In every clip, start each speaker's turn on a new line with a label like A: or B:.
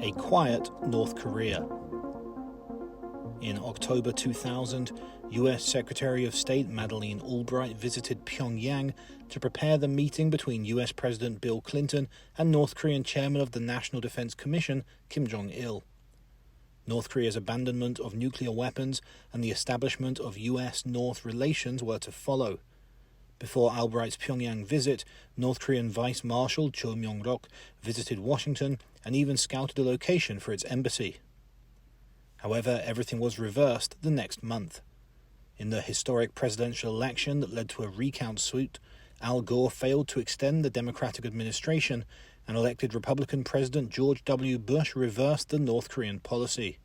A: a quiet North Korea. In October 2000, U.S. Secretary of State Madeleine Albright visited Pyongyang to prepare the meeting between U.S. President Bill Clinton and North Korean Chairman of the National Defense Commission, Jong-il. North Korea's abandonment of nuclear weapons and the establishment of U.S. North relations were to follow. Before Albright's Pyongyang visit, North Korean Vice Marshal Myong-rok visited Washington and even scouted a location for its embassy. However, everything was reversed the next month. In the historic presidential election that led to a recount suit, Al Gore failed to extend the Democratic administration, and elected Republican President George W. Bush reversed the North Korean policy.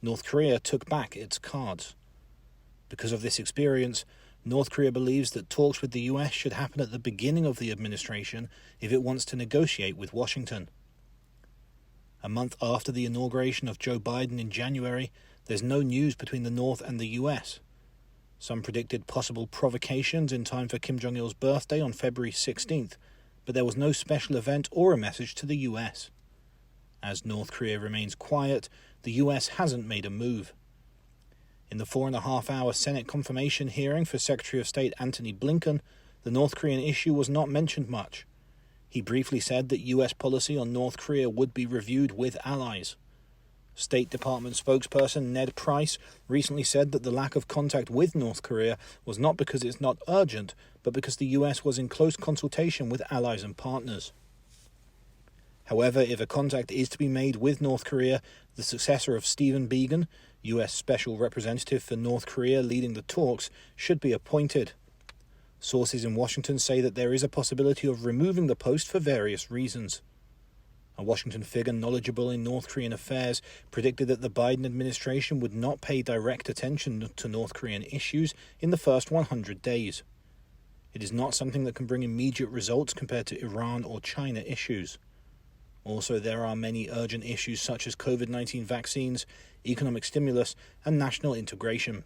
A: North Korea took back its cards. Because of this experience, North Korea believes that talks with the U.S. should happen at the beginning of the administration if it wants to negotiate with Washington. A month after the inauguration of Joe Biden in January, there's no news between the North and the U.S. Some predicted possible provocations in time for Kim Jong-il's birthday on February 16th, but there was no special event or a message to the U.S. As North Korea remains quiet, the U.S. hasn't made a move. In the 4.5-hour Senate confirmation hearing for Secretary of State Antony Blinken, the North Korean issue was not mentioned much. He briefly said that U.S. policy on North Korea would be reviewed with allies. State Department spokesperson Ned Price recently said that the lack of contact with North Korea was not because it's not urgent, but because the U.S. was in close consultation with allies and partners. However, if a contact is to be made with North Korea, the successor of Stephen Biegun, U.S. Special Representative for North Korea leading the talks, should be appointed. Sources in Washington say that there is a possibility of removing the post for various reasons. A Washington figure knowledgeable in North Korean affairs predicted that the Biden administration would not pay direct attention to North Korean issues in the first 100 days. It is not something that can bring immediate results compared to Iran or China issues. Also, there are many urgent issues such as COVID-19 vaccines, economic stimulus, and national integration.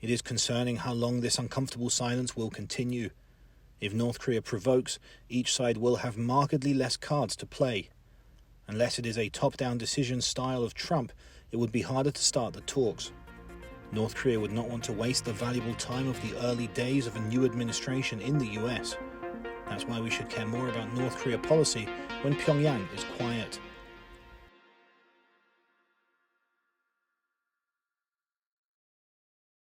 A: It is concerning how long this uncomfortable silence will continue. If North Korea provokes, each side will have markedly less cards to play. Unless it is a top-down decision style of Trump, it would be harder to start the talks. North Korea would not want to waste the valuable time of the early days of a new administration in the US. That's why we should care more about North Korea policy when Pyongyang is quiet.